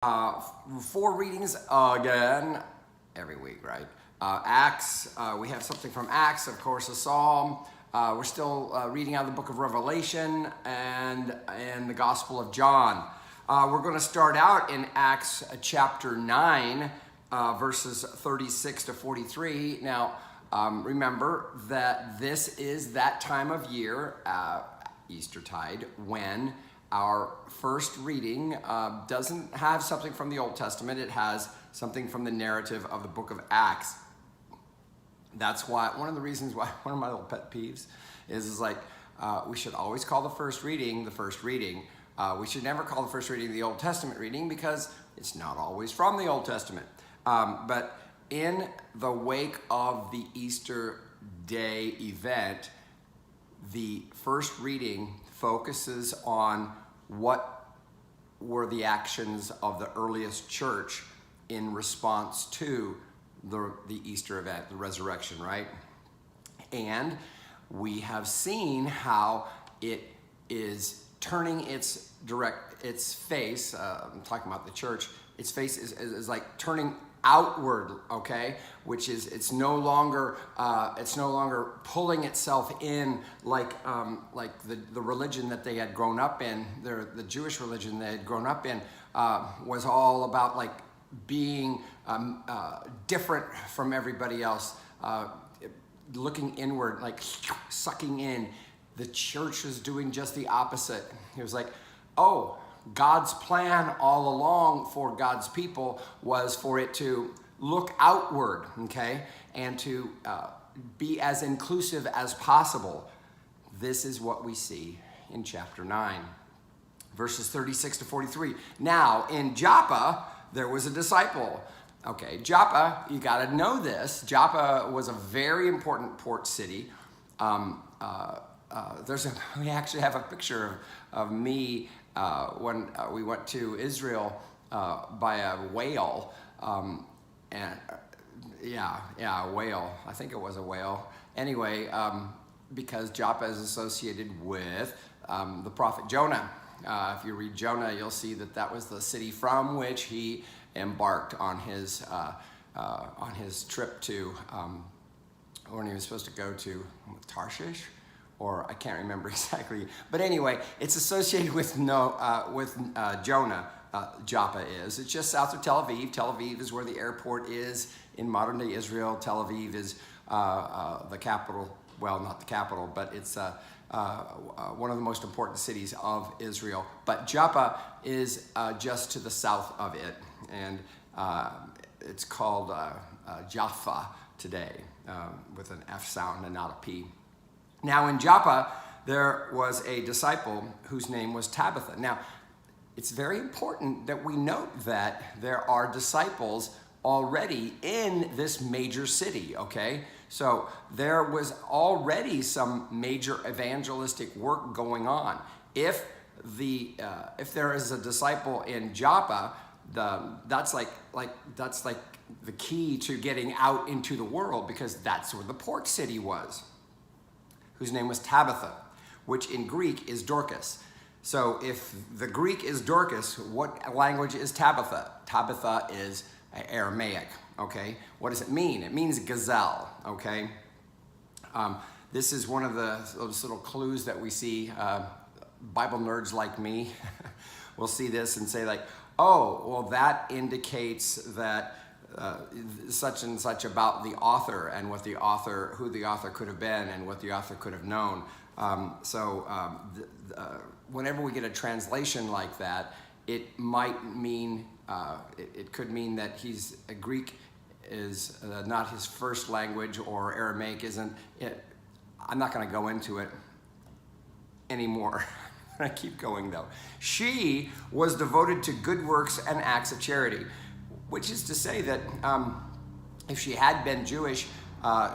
Uh, Four readings again every week, right? Acts, we have something from Acts, of course, a psalm. We're still reading out of the book of Revelation and the Gospel of John. We're going to start out in Acts chapter 9, verses 36 to 43. Now, remember that this is that time of year, Eastertide, when our first reading doesn't have something from the Old Testament. It has something from the narrative of the book of Acts. That's why, one of the reasons why, one of my little pet peeves is like, we should always call the first reading the first reading. We should never call the first reading the Old Testament reading because it's not always from the Old Testament. But in the wake of the Easter Day event, the first reading focuses on what were the actions of the earliest church in response to the Easter event, the resurrection, right? And we have seen how it is turning its face, I'm talking about the church, its face is like turning outward, okay, which is it's no longer pulling itself in like the religion that they had grown up in, the Jewish religion they had grown up in was all about like being different from everybody else, looking inward, like sucking in. The church was doing just the opposite. It was like, oh, God's plan all along for God's people was for it to look outward, okay, and to be as inclusive as possible. This is what we see in chapter 9, verses 36 to 43. Now, in Joppa, there was a disciple. Okay, Joppa, you got to know this. Joppa was a very important port city. We actually have a picture of me when we went to Israel by a whale, and a whale. I think it was a whale. Anyway, because Joppa is associated with the prophet Jonah. If you read Jonah, you'll see that was the city from which he embarked on his trip to, when he was supposed to go to Tarshish. Or I can't remember exactly, but anyway, it's associated with Jonah. Joppa is. It's just south of Tel Aviv. Tel Aviv is where the airport is in modern day Israel. Tel Aviv is the capital. Well, not the capital, but it's one of the most important cities of Israel. But Joppa is just to the south of it, and it's called Jaffa today, with an F sound and not a P. Now in Joppa, there was a disciple whose name was Tabitha. Now, it's very important that we note that there are disciples already in this major city, okay? So there was already some major evangelistic work going on. If there is a disciple in Joppa, that's like the key to getting out into the world, because that's where the port city was, whose name was Tabitha, which in Greek is Dorcas. So if the Greek is Dorcas, what language is Tabitha? Tabitha is Aramaic, okay? What does it mean? It means gazelle, okay? This is one of those little clues that we see. Bible nerds like me will see this and say like, oh, well, that indicates that such and such about the author and who the author could have been and what the author could have known. Whenever we get a translation like that, it might mean, it could mean that Greek is not his first language, or Aramaic isn't it. I'm not going to go into it anymore. I keep going though. She was devoted to good works and acts of charity, which is to say that if she had been Jewish,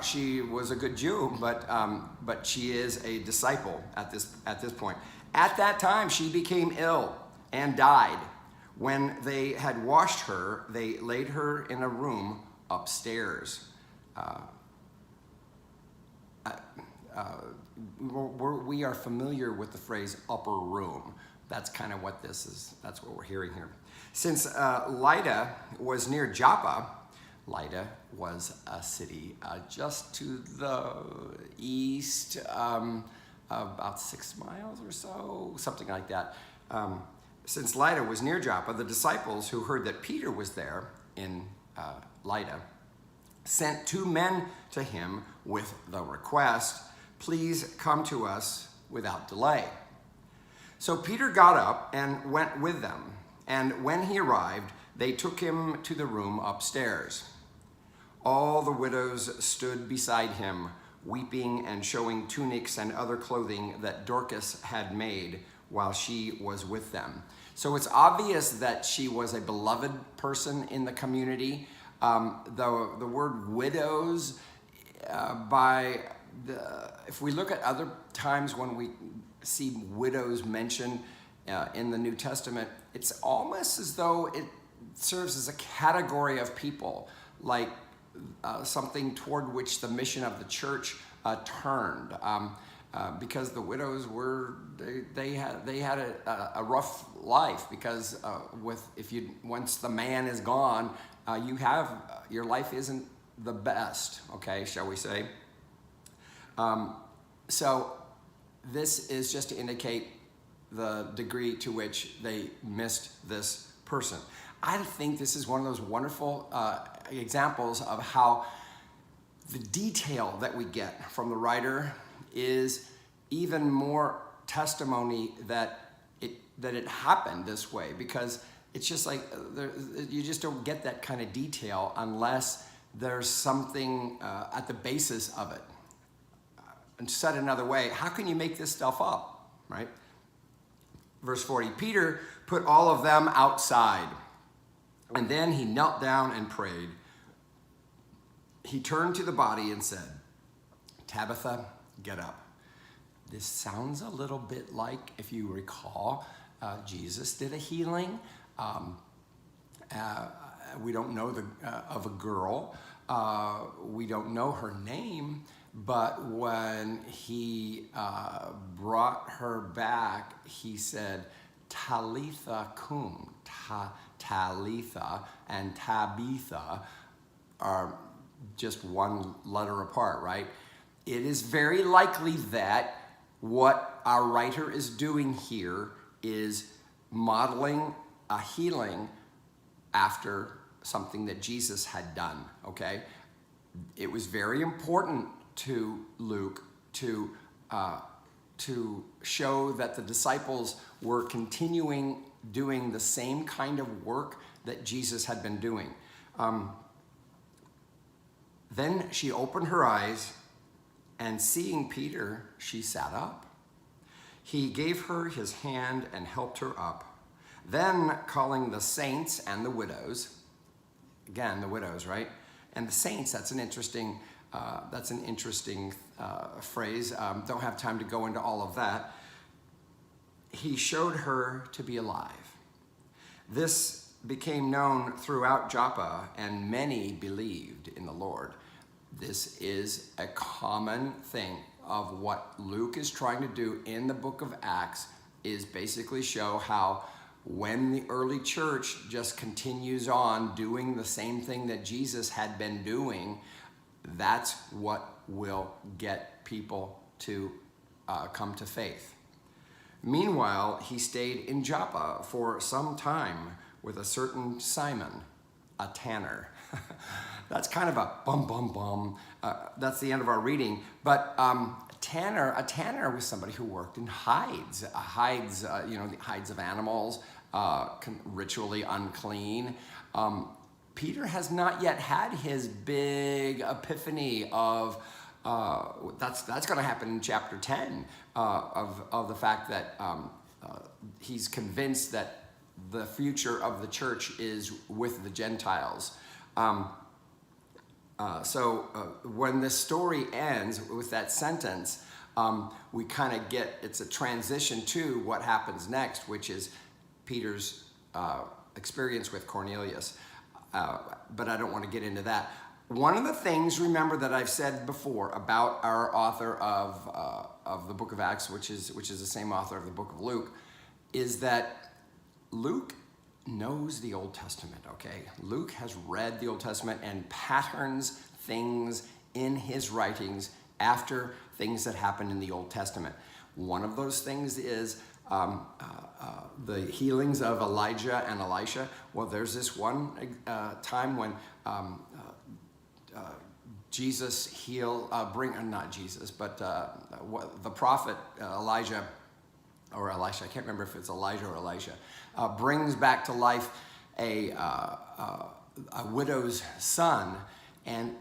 she was a good Jew, but she is a disciple at this point. At that time, she became ill and died. When they had washed her, they laid her in a room upstairs. We are familiar with the phrase upper room. That's kind of what this is. That's what we're hearing here. Since Lydda was near Joppa, Lydda was a city just to the east, about 6 miles or so, something like that. Since Lydda was near Joppa, the disciples who heard that Peter was there in Lydda sent 2 men to him with the request, "Please come to us without delay." So Peter got up and went with them. And when he arrived, they took him to the room upstairs. All the widows stood beside him, weeping and showing tunics and other clothing that Dorcas had made while she was with them. So it's obvious that she was a beloved person in the community. The word widows, if we look at other times when we see widows mentioned in the New Testament, it's almost as though it serves as a category of people, like something toward which the mission of the church turned, because the widows they had a rough life, because once the man is gone, your life isn't the best, okay, shall we say? So this is just to indicate the degree to which they missed this person. I think this is one of those wonderful examples of how the detail that we get from the writer is even more testimony that it happened this way, because it's just like you just don't get that kind of detail unless there's something at the basis of it. And said another way, how can you make this stuff up, right? Verse 40, Peter put all of them outside, and then he knelt down and prayed. He turned to the body and said, "Tabitha, get up." This sounds a little bit like, if you recall, Jesus did a healing. We don't know of a girl. We don't know her name. But when he brought her back, he said, "Talitha cum." Talitha and Tabitha are just one letter apart, right? It is very likely that what our writer is doing here is modeling a healing after something that Jesus had done, okay? It was very important to Luke to show that the disciples were continuing doing the same kind of work that Jesus had been doing. Then she opened her eyes, and seeing Peter, she sat up. He gave her his hand and helped her up. Then, calling the saints and the widows, again, the widows, right? And the saints, that's an interesting phrase. Don't have time to go into all of that. He showed her to be alive. This became known throughout Joppa, and many believed in the Lord. This is a common thing of what Luke is trying to do in the book of Acts, is basically show how when the early church just continues on doing the same thing that Jesus had been doing, that's what will get people to come to faith. Meanwhile, he stayed in Joppa for some time with a certain Simon, a tanner. That's kind of a bum. That's the end of our reading. But a tanner was somebody who worked in hides. The hides of animals, ritually unclean. Peter has not yet had his big epiphany of, that's going to happen in chapter 10, of the fact that he's convinced that the future of the church is with the Gentiles. So when this story ends with that sentence, we kind of get, it's a transition to what happens next, which is Peter's experience with Cornelius. But I don't want to get into that. One of the things, remember, that I've said before about our author of the book of Acts, which is the same author of the book of Luke, is that Luke knows the Old Testament, okay? Luke has read the Old Testament and patterns things in his writings after things that happened in the Old Testament. One of those things is the healings of Elijah and Elisha. Well, there's this one time when Jesus healed, not Jesus, but the prophet Elijah, or Elisha, I can't remember if it's Elijah or Elisha, brings back to life a widow's son. And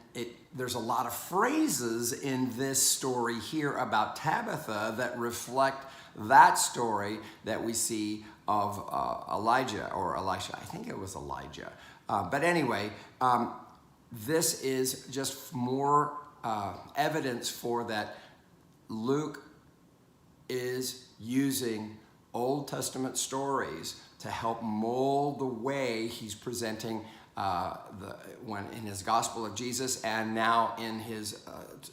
there's a lot of phrases in this story here about Tabitha that reflect that story that we see of Elijah or Elisha. I think it was Elijah. But anyway, this is just more evidence for that Luke is using Old Testament stories to help mold the way he's presenting when in his Gospel of Jesus and now in his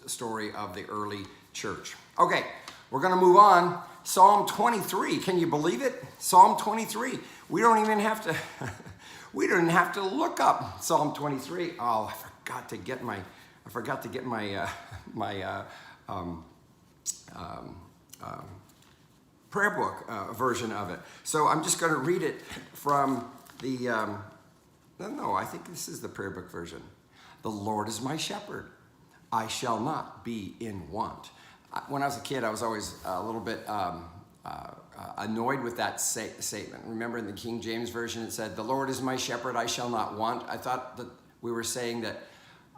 story of the early church. Okay, we're going to move on. Psalm 23. Can you believe it? Psalm 23. We don't even have to. We don't have to look up Psalm 23. Oh, I forgot to get my prayer book version of it. So I'm just going to read it from the. No, I think this is the prayer book version. The Lord is my shepherd. I shall not be in want. When I was a kid, I was always a little bit annoyed with that statement. Remember in the King James Version, it said, the Lord is my shepherd, I shall not want. I thought that we were saying that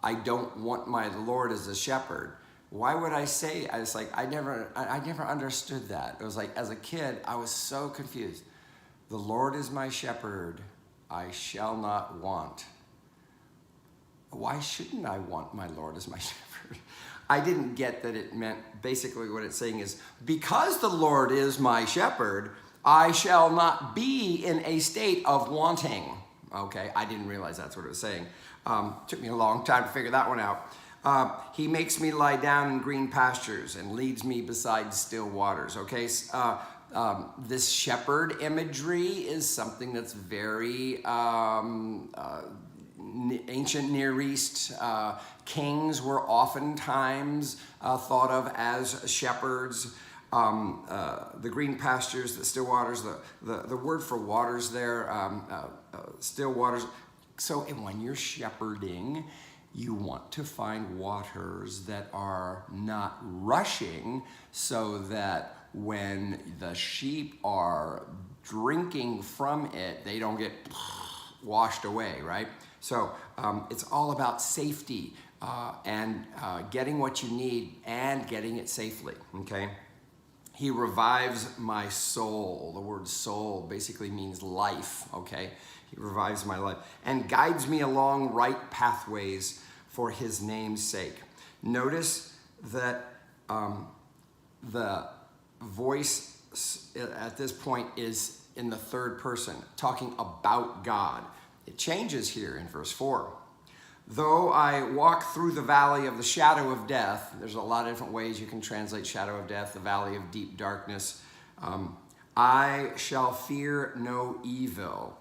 I don't want my Lord as a shepherd. Why would I say, I never understood that. It was like, as a kid, I was so confused. The Lord is my shepherd, I shall not want. Why shouldn't I want my Lord as my shepherd? I didn't get that it meant, basically what it's saying is, because the Lord is my shepherd, I shall not be in a state of wanting. Okay, I didn't realize that's what it was saying. Took me a long time to figure that one out. He makes me lie down in green pastures and leads me beside still waters. Okay, this shepherd imagery is something that's very ancient Near East. Kings were oftentimes thought of as shepherds. The green pastures, the still waters, the word for waters there, still waters. So when you're shepherding, you want to find waters that are not rushing, so that when the sheep are drinking from it, they don't get washed away, right? So it's all about safety and getting what you need and getting it safely, okay? He revives my soul. The word soul basically means life, okay? He revives my life and guides me along right pathways for his name's sake. Notice that the voice at this point is in the third person, talking about God. It changes here in verse 4. Though I walk through the valley of the shadow of death, there's a lot of different ways you can translate shadow of death, the valley of deep darkness. I shall fear no evil,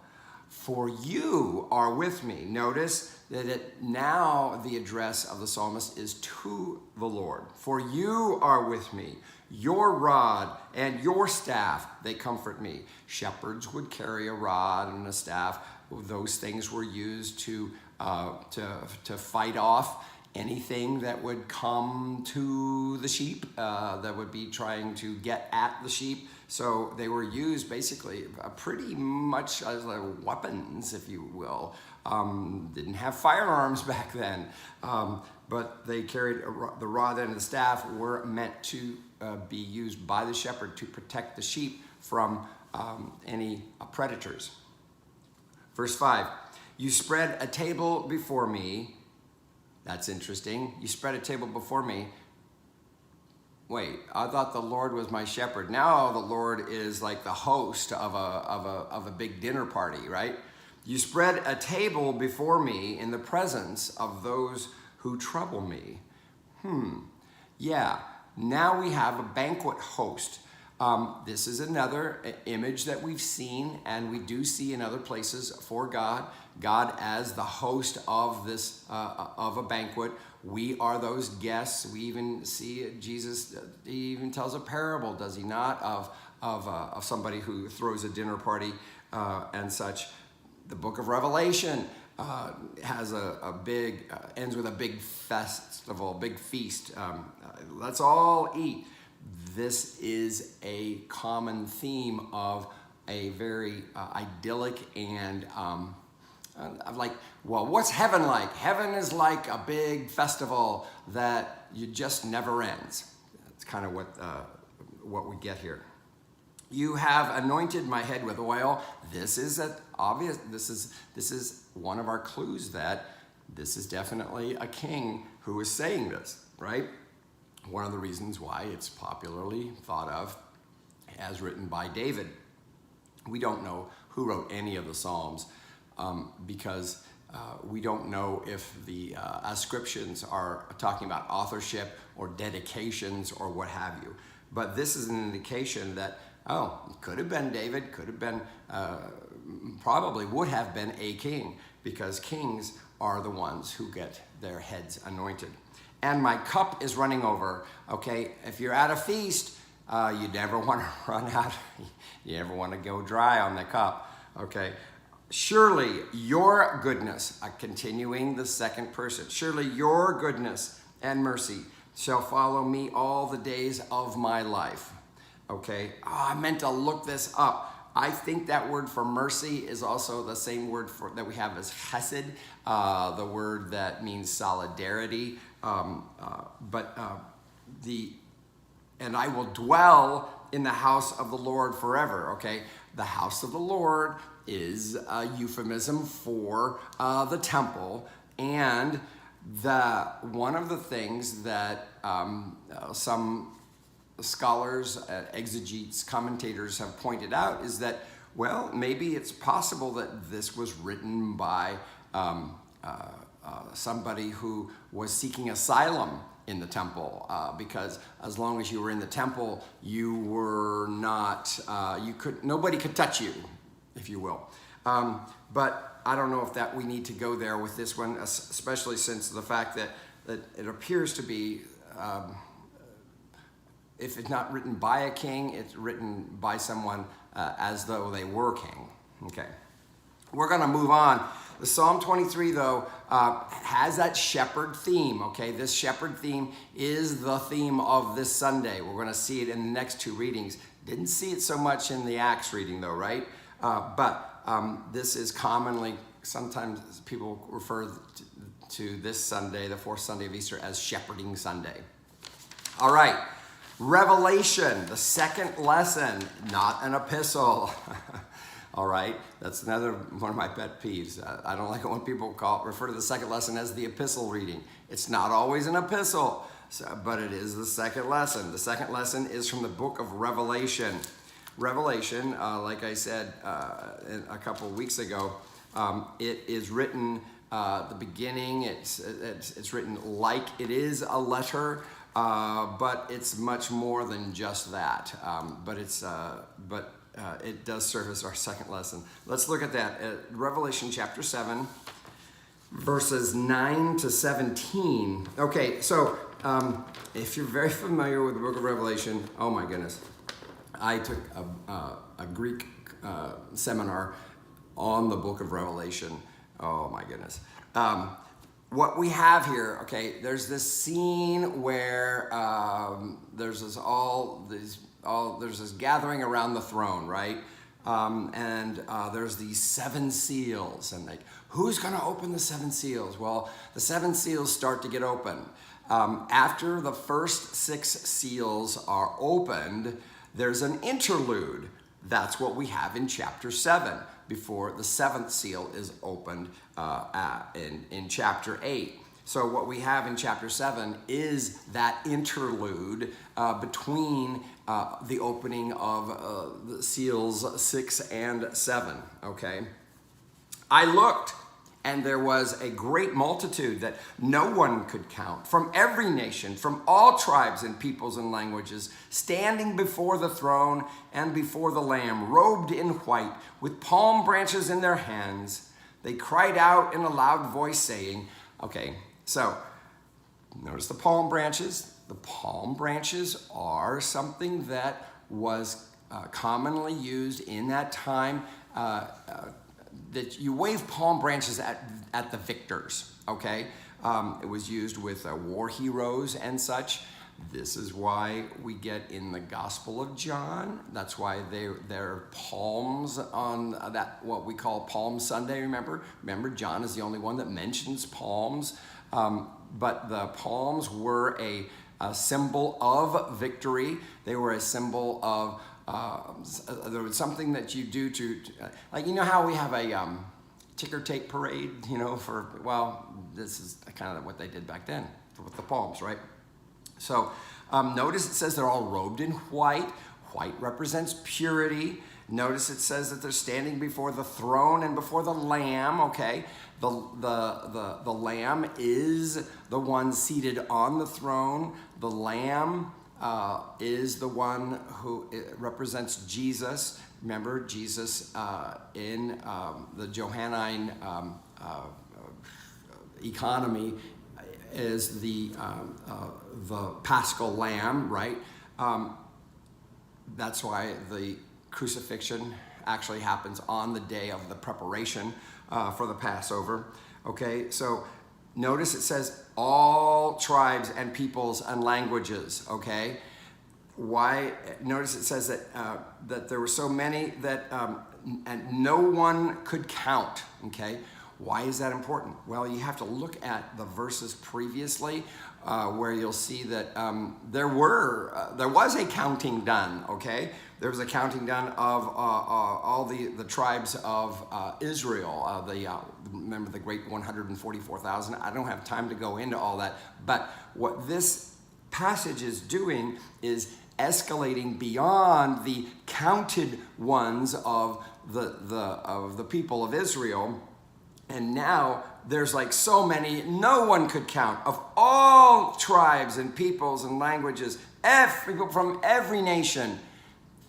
for you are with me. Notice that now the address of the psalmist is to the Lord. For you are with me. Your rod and your staff, they comfort me. Shepherds would carry a rod and a staff. Those things were used to fight off anything that would come to the sheep, that would be trying to get at the sheep. So they were used basically pretty much as weapons, if you will. Didn't have firearms back then, but they carried the rod and the staff were meant to be used by the shepherd to protect the sheep from any predators. Verse 5, you spread a table before me. That's interesting. You spread a table before me. Wait, I thought the Lord was my shepherd. Now the Lord is like the host of a big dinner party, right? You spread a table before me in the presence of those who trouble me. Yeah, now we have a banquet host. This is another image that we've seen, and we do see in other places for God. God as the host of this of a banquet. We are those guests. We even see Jesus. He even tells a parable, does he not, of somebody who throws a dinner party and such. The book of Revelation has a big ends with a big festival, big feast. Let's all eat. This is a common theme of a very idyllic and I'm like, well, what's heaven like? Heaven is like a big festival that you just never ends. That's kind of what we get here. You have anointed my head with oil. This is obvious. This is one of our clues that this is definitely a king who is saying this, right? One of the reasons why it's popularly thought of as written by David. We don't know who wrote any of the Psalms because we don't know if the ascriptions are talking about authorship or dedications or what have you. But this is an indication that, oh, it could have been David, could have been, probably would have been a king, because kings are the ones who get their heads anointed. And my cup is running over. Okay, if you're at a feast, you never want to run out. You never want to go dry on the cup. Okay, surely your goodness, continuing the second person, surely your goodness and mercy shall follow me all the days of my life. Okay, I meant to look this up. I think that word for mercy is also the same word that we have as chesed, the word that means solidarity. And I will dwell in the house of the Lord forever. Okay, the house of the Lord is a euphemism for the temple, and one of the things that some scholars, exegetes, commentators have pointed out is that, well, maybe it's possible that this was written by somebody who was seeking asylum in the temple, because as long as you were in the temple, you were not, nobody could touch you, if you will. But I don't know if that we need to go there with this one, especially since the fact that it appears to be, if it's not written by a king, it's written by someone as though they were king. Okay, we're going to move on. The Psalm 23, though, has that shepherd theme. Okay, this shepherd theme is the theme of this Sunday. We're going to see it in the next two readings. Didn't see it so much in the Acts reading, though, right? But this is commonly, sometimes people refer to this Sunday, the fourth Sunday of Easter, as Shepherding Sunday. All right. Revelation, the second lesson, not an epistle. All right, that's another one of my pet peeves. I don't like it when people refer to the second lesson as the epistle reading. It's not always an epistle, but it is the second lesson. The second lesson is from the book of Revelation. Revelation, like I said a couple of weeks ago, it is written the beginning. It's written like it is a letter. But it's much more than just that. But it does serve as our second lesson. Let's look at that. Revelation chapter 7, verses 9 to 17. Okay, so if you're very familiar with the book of Revelation, oh my goodness. I took a Greek seminar on the book of Revelation. Oh my goodness. What we have here, okay, there's this scene where there's this gathering around the throne, right? And there's these seven seals, and like, who's going to open the seven seals? Well, the seven seals start to get open. After the first six seals are opened, there's an interlude. That's what we have in chapter 7, before the seventh seal is opened in chapter 8. So what we have in chapter 7 is that interlude between the opening of the seals 6 and 7, okay? I looked, And there was a great multitude that no one could count, from every nation, from all tribes and peoples and languages, standing before the throne and before the Lamb, robed in white, with palm branches in their hands. They cried out in a loud voice, saying, okay, so notice the palm branches. The palm branches are something that was commonly used in that time, that you wave palm branches at the victors, okay? It was used with war heroes and such. This is why we get in the Gospel of John. That's why they're palms on that, what we call Palm Sunday, remember? Remember, John is the only one that mentions palms. But the palms were a symbol of victory. They were a symbol of there was something that you do to like, you know how we have a ticker tape parade, you know, this is kind of what they did back then with the palms, right? So notice it says they're all robed in white. White represents purity. Notice it says that they're standing before the throne and before the Lamb, okay? The Lamb is the one seated on the throne. The Lamb is the one who represents Jesus. Remember, Jesus in the Johannine economy is the Paschal Lamb, right? That's why the crucifixion actually happens on the day of the preparation for the Passover. Okay, so notice it says all tribes and peoples and languages, okay? Why? Notice it says that there were so many that and no one could count, okay? Why is that important? Well, you have to look at the verses previously where you'll see that there was a counting done, okay? There was a counting done of all the tribes of Israel. Remember the great 144,000? I don't have time to go into all that, but what this passage is doing is escalating beyond the counted ones of the people of Israel. And now there's like so many, no one could count, of all tribes and peoples and languages, from every nation.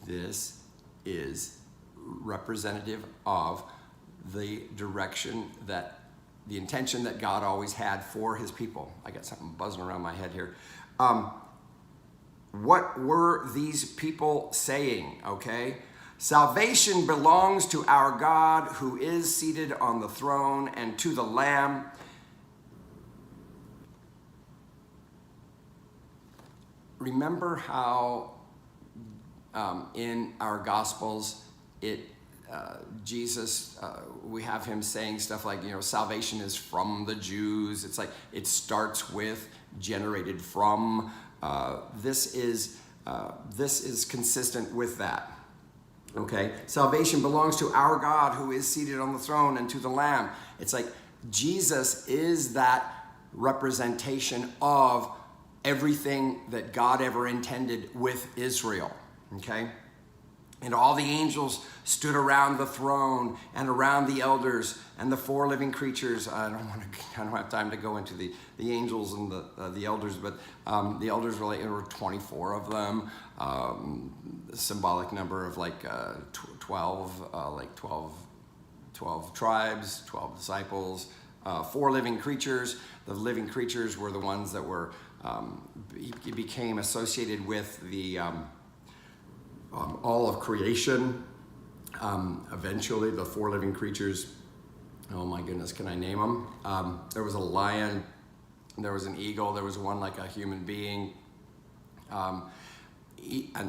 This is representative of the direction that, the intention that God always had for his people. I got something buzzing around my head here. What were these people saying, okay? Salvation belongs to our God who is seated on the throne and to the Lamb. Remember how in our Gospels, Jesus, we have him saying stuff like, you know, salvation is from the Jews. It's like, it starts with, generated from. This is consistent with that. Okay, salvation belongs to our God who is seated on the throne and to the Lamb. It's like Jesus is that representation of everything that God ever intended with Israel. Okay, and all the angels stood around the throne and around the elders and the four living creatures. I don't have time to go into the angels and the elders, but the elders were there were 24 of them. Symbolic number of like 12 tribes, 12 disciples, 4 living creatures. The living creatures were the ones that were became associated with the all of creation. Eventually, the 4 living creatures, oh my goodness, can I name them? There was a lion, there was an eagle, there was one like a human being, an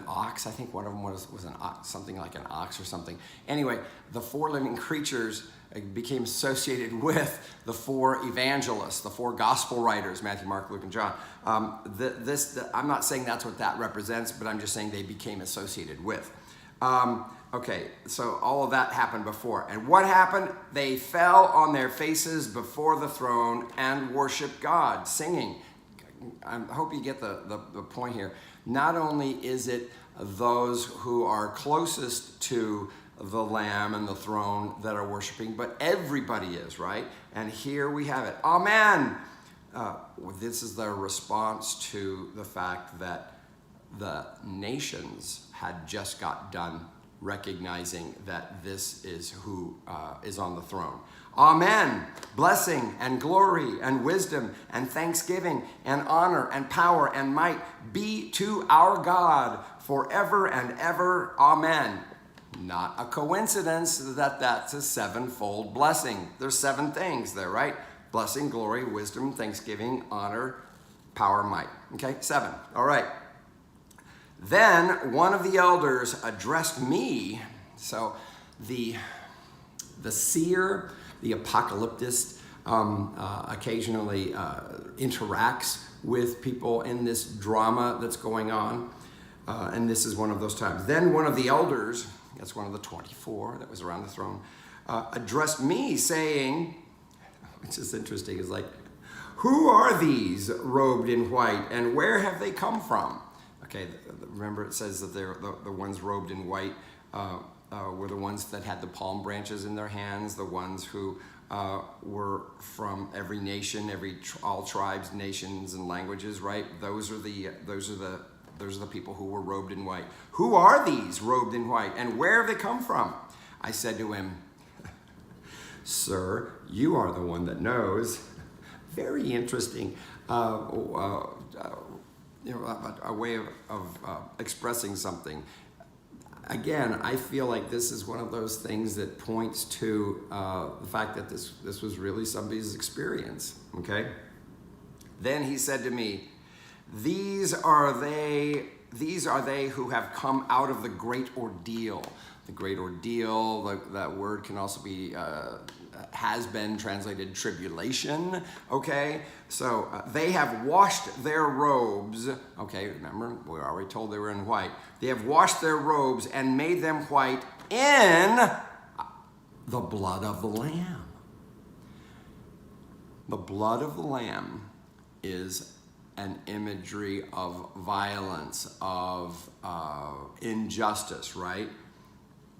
ox. I think one of them was an ox, something like an ox or something. Anyway, the 4 living creatures became associated with the 4 evangelists, the 4 gospel writers, Matthew, Mark, Luke, and John. I'm not saying that's what that represents, but I'm just saying they became associated with. Okay, so all of that happened before. And what happened? They fell on their faces before the throne and worshiped God, singing. I hope you get the point here. Not only is it those who are closest to the Lamb and the throne that are worshiping, but everybody is, right? And here we have it. Amen. This is their response to the fact that the nations had just got done recognizing that this is who is on the throne. Amen. Blessing and glory and wisdom and thanksgiving and honor and power and might be to our God forever and ever. Amen. Not a coincidence that that's a sevenfold blessing. There's 7 things there, right? Blessing, glory, wisdom, thanksgiving, honor, power, might. Okay, 7. All right. Then one of the elders addressed me. So the seer, the apocalyptist, occasionally interacts with people in this drama that's going on. And this is one of those times. Then one of the elders, that's one of the 24 that was around the throne, addressed me saying, which is interesting, is like, who are these robed in white and where have they come from? Okay, remember it says that they're the ones robed in white were the ones that had the palm branches in their hands, the ones who were from every nation, all tribes, nations, and languages, right? Those are the people who were robed in white. Who are these robed in white and where have they come from? I said to him, Sir, you are the one that knows. Very interesting. A way of expressing something. Again, I feel like this is one of those things that points to the fact that this was really somebody's experience, okay? Then he said to me, These are they who have come out of the great ordeal. The great ordeal, that word can also be, has been translated tribulation, okay? So they have washed their robes, okay, remember, we were already told they were in white. They have washed their robes and made them white in the blood of the Lamb. The blood of the Lamb is an imagery of violence, of injustice, right?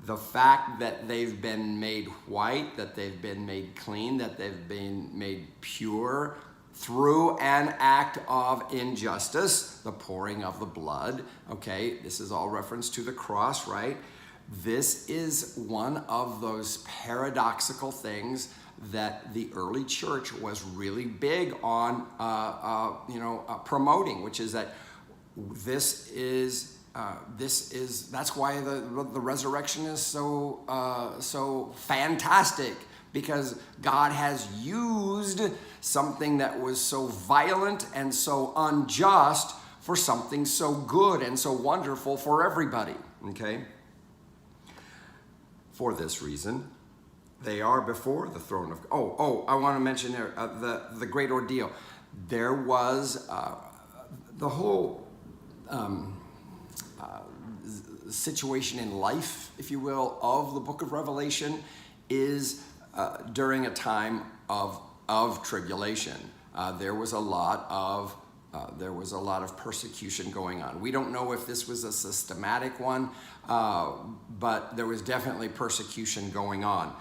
The fact that they've been made white, that they've been made clean, that they've been made pure through an act of injustice, the pouring of the blood, okay? This is all reference to the cross, right? This is one of those paradoxical things that the early church was really big on, promoting, which is that that's why the resurrection is so fantastic, because God has used something that was so violent and so unjust for something so good and so wonderful for everybody, okay? For this reason, they are before the throne of God. I want to mention there the great ordeal. There was the whole situation in life, if you will, of the book of Revelation is during a time of tribulation. There was a lot of persecution going on. We don't know if this was a systematic one, but there was definitely persecution going on.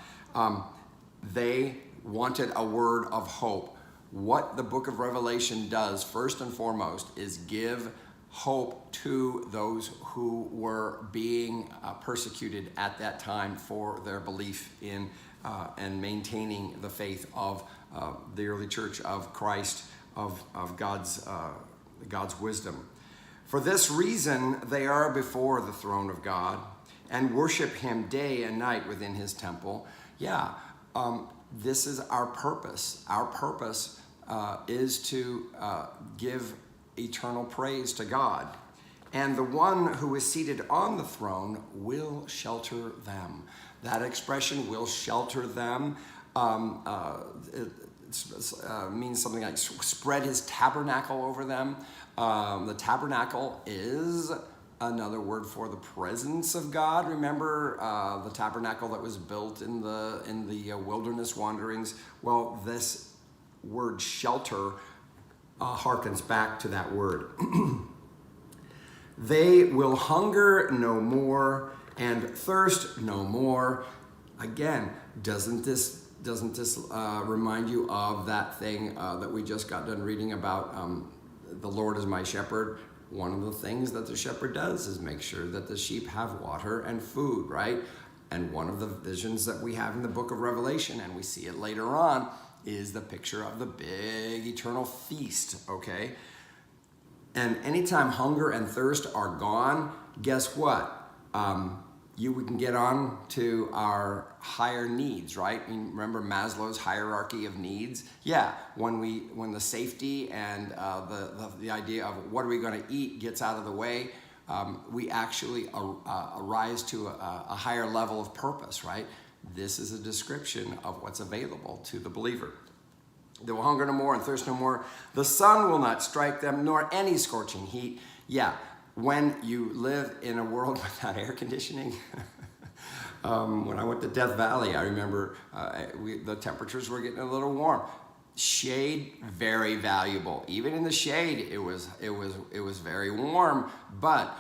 They wanted a word of hope. What the book of Revelation does, first and foremost, is give hope to those who were being persecuted at that time for their belief in and maintaining the faith of the early church of Christ, of God's wisdom. For this reason, they are before the throne of God and worship him day and night within his temple. Yeah, this is our purpose. Our purpose is to give eternal praise to God. And the one who is seated on the throne will shelter them. That expression, will shelter them, means something like spread his tabernacle over them. The tabernacle is another word for the presence of God. Remember the tabernacle that was built in the wilderness wanderings? Well, this word shelter harkens back to that word. They will hunger no more, and thirst no more. Again, doesn't this remind you of that thing that we just got done reading about? The Lord is my shepherd. One of the things that the shepherd does is make sure that the sheep have water and food, right? And one of the visions that we have in the book of Revelation, and we see it later on, is the picture of the big eternal feast, okay? And anytime hunger and thirst are gone, guess what? We can get on to our higher needs, right? I mean, remember Maslow's hierarchy of needs? Yeah, when the safety and the idea of what are we going to eat gets out of the way, we actually arise to a higher level of purpose, right? This is a description of what's available to the believer. They will hunger no more and thirst no more. The sun will not strike them, nor any scorching heat. Yeah, when you live in a world without air conditioning, when I went to Death Valley, I remember the temperatures were getting a little warm. Shade, very valuable. Even in the shade, it was very warm. But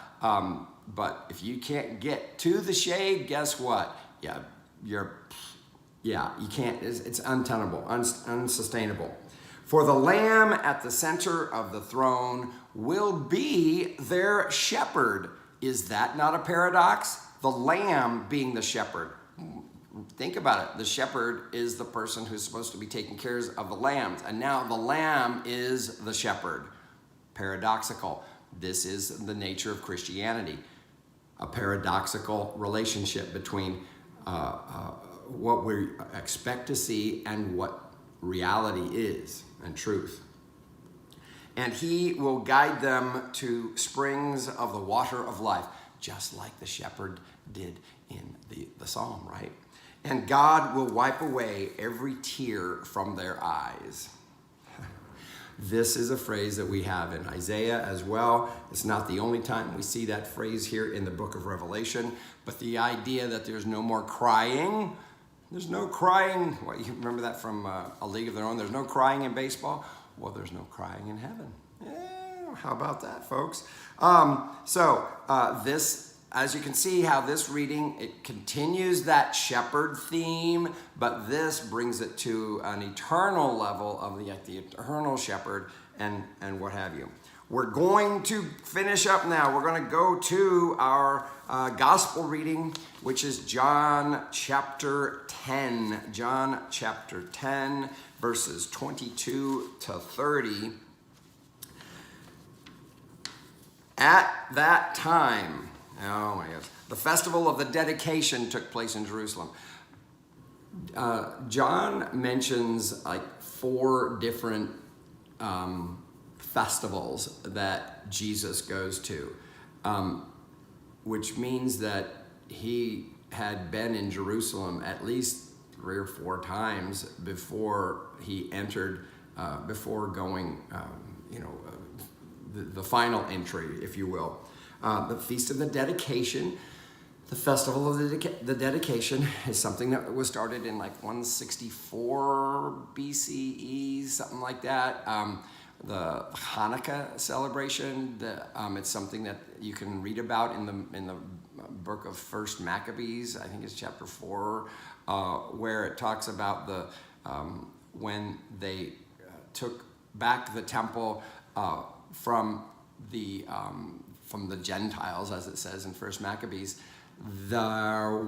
if you can't get to the shade, guess what? You can't. It's untenable, unsustainable. For the Lamb at the center of the throne will be their shepherd. Is that not a paradox? The Lamb being the shepherd. Think about it. The shepherd is the person who's supposed to be taking care of the lambs. And now the Lamb is the shepherd. Paradoxical. This is the nature of Christianity. A paradoxical relationship between what we expect to see and what reality is and truth. And he will guide them to springs of the water of life, just like the shepherd did in the psalm, right? And God will wipe away every tear from their eyes. This is a phrase that we have in Isaiah as well. It's not the only time we see that phrase here in the book of Revelation, but the idea that there's no more crying. There's no crying. Well, you remember that from A League of Their Own? There's no crying in baseball. Well, there's no crying in heaven. Yeah, how about that, folks? This, as you can see how this reading, it continues that shepherd theme, but this brings it to an eternal level of the eternal shepherd and what have you. We're going to finish up now. We're going to go to our gospel reading, which is John chapter 10. John chapter 10, verses 22 to 30. At that time, oh my gosh, the festival of the dedication took place in Jerusalem. John mentions like 4 different festivals that Jesus goes to, which means that he had been in Jerusalem at least 3 or 4 times before he entered, before going, the final entry, if you will. The Feast of the Dedication, the Festival of the Dedication, is something that was started in like 164 BCE, something like that. The Hanukkah celebration, it's something that you can read about in the book of First Maccabees. I think it's chapter 4, where it talks about when they took back the temple from the Gentiles, as it says in First Maccabees. There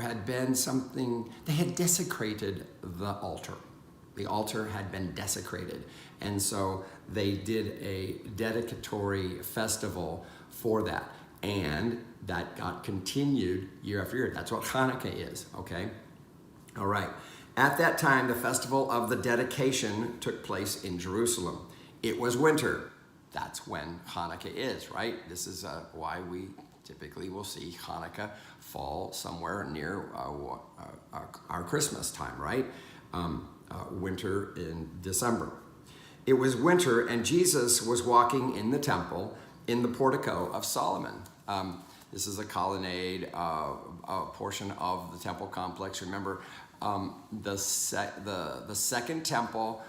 had been something. They had desecrated the altar. The altar had been desecrated. And so they did a dedicatory festival for that. And that got continued year after year. That's what Hanukkah is, okay? All right. At that time, the festival of the dedication took place in Jerusalem. It was winter. That's when Hanukkah is, right? This is why we typically will see Hanukkah fall somewhere near our Christmas time, right? Winter in December. It was winter, and Jesus was walking in the temple in the portico of Solomon. This is a colonnade, a portion of the temple complex. Remember, the second temple,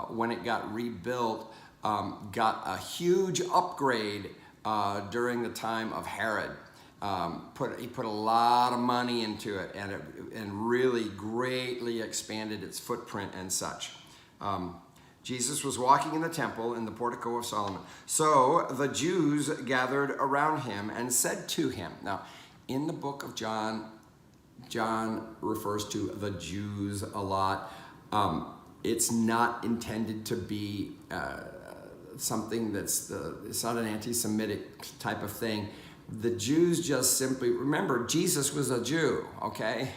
when it got rebuilt, got a huge upgrade during the time of Herod. He put a lot of money into it, and really greatly expanded its footprint and such. Jesus was walking in the temple in the portico of Solomon. So the Jews gathered around him and said to him. Now, in the book of John, John refers to the Jews a lot. It's not intended to be something it's not an anti-Semitic type of thing. The Jews just simply, remember, Jesus was a Jew, okay?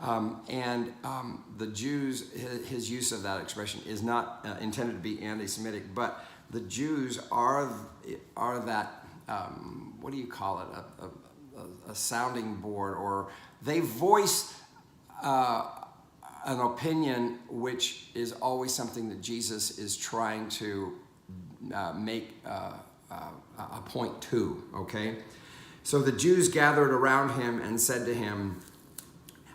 The Jews, his use of that expression is not intended to be anti-Semitic, but the Jews are that, what do you call it, a sounding board, or they voice an opinion which is always something that Jesus is trying to make a point to, okay? So the Jews gathered around him and said to him,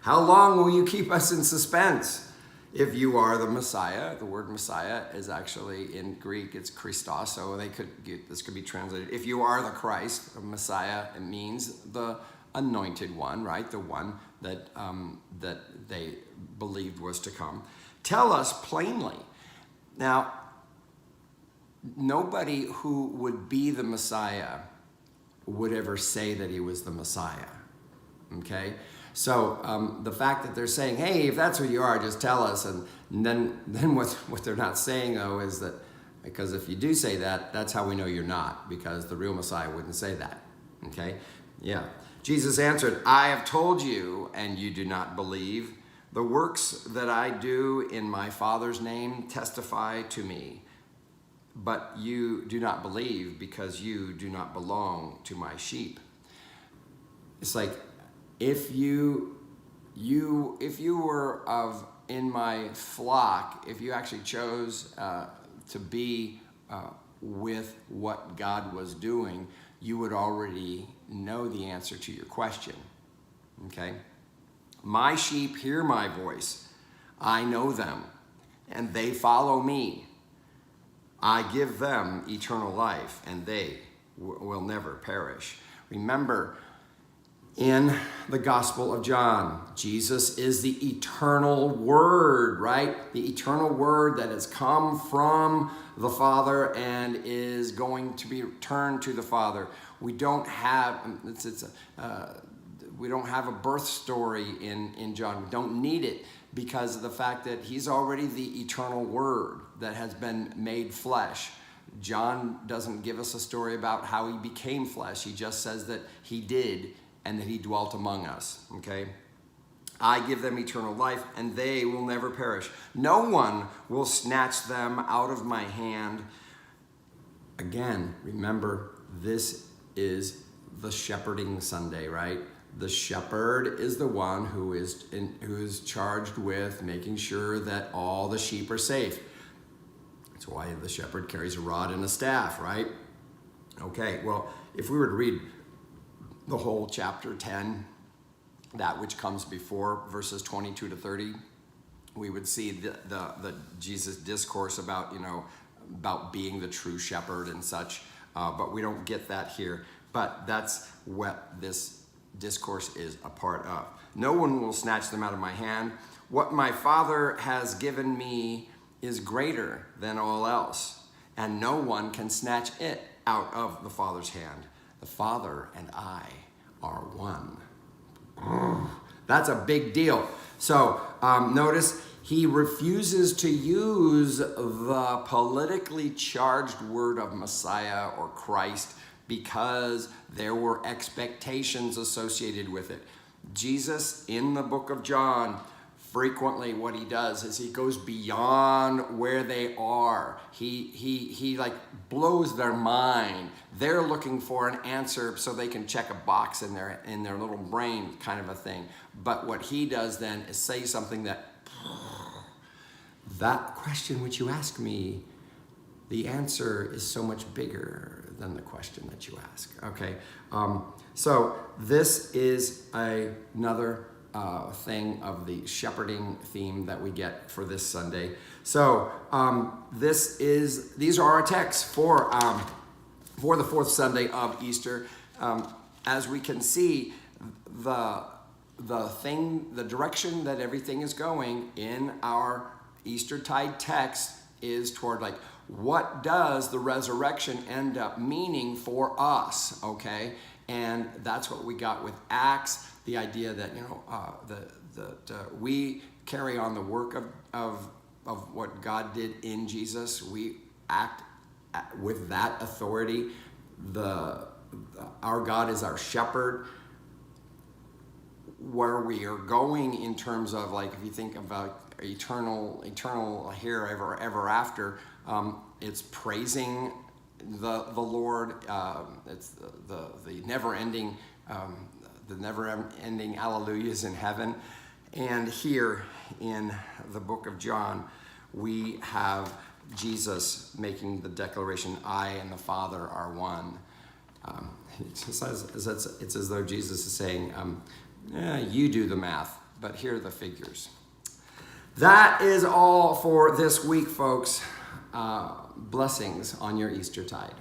"How long will you keep us in suspense? If you are the Messiah," the word Messiah is actually in Greek, it's Christos, so this could be translated. If you are the Christ, the Messiah, it means the anointed one, right? The one that they believed was to come. "Tell us plainly." Now, nobody who would be the Messiah would ever say that he was the Messiah, okay? So the fact that they're saying, "Hey, if that's who you are, just tell us," and then what they're not saying, though, is that, because if you do say that, that's how we know you're not, because the real Messiah wouldn't say that, okay? Yeah. Jesus answered, "I have told you, and you do not believe. The works that I do in my Father's name testify to me. But you do not believe because you do not belong to my sheep." It's like, if you were in my flock, if you actually chose to be with what God was doing, you would already know the answer to your question, okay? "My sheep hear my voice. I know them, and they follow me. I give them eternal life, and they will never perish." Remember, in the Gospel of John, Jesus is the eternal Word, right? The eternal Word that has come from the Father and is going to be returned to the Father. We don't have we don't have a birth story in John. We don't need it, because of the fact that he's already the eternal Word that has been made flesh. John doesn't give us a story about how he became flesh. He just says that he did, and that he dwelt among us, okay? "I give them eternal life, and they will never perish. No one will snatch them out of my hand." Again, remember, this is the shepherding Sunday, right? The shepherd is the one who is charged with making sure that all the sheep are safe. That's why the shepherd carries a rod and a staff, right? Okay, well, if we were to read the whole chapter 10, that which comes before verses 22 to 30, we would see the Jesus discourse about, about being the true shepherd and such, but we don't get that here. But that's what this discourse is a part of. "No one will snatch them out of my hand. What my Father has given me is greater than all else, and no one can snatch it out of the Father's hand. The Father and I are one." That's a big deal. So notice he refuses to use the politically charged word of Messiah or Christ, because there were expectations associated with it. Jesus, in the book of John, frequently what he does is he goes beyond where they are. He like blows their mind. They're looking for an answer so they can check a box in their little brain, kind of a thing. But what he does then is say something that question which you ask me, the answer is so much bigger than the question that you ask. Okay, so this is another thing of the shepherding theme that we get for this Sunday. So these are our texts for the fourth Sunday of Easter. as we can see, the direction that everything is going in our Eastertide text is toward like, what does the resurrection end up meaning for us, okay? And that's what we got with Acts, the idea that, we carry on the work of what God did in Jesus. We act with that authority. Our God is our shepherd. Where we are going in terms of, like, if you think about eternal here ever after, it's praising the Lord. It's the never-ending alleluias in heaven. And here in the book of John, we have Jesus making the declaration, I and the Father are one. It's as though Jesus is saying, you do the math, but here are the figures. That is all for this week, folks. Blessings on your Eastertide.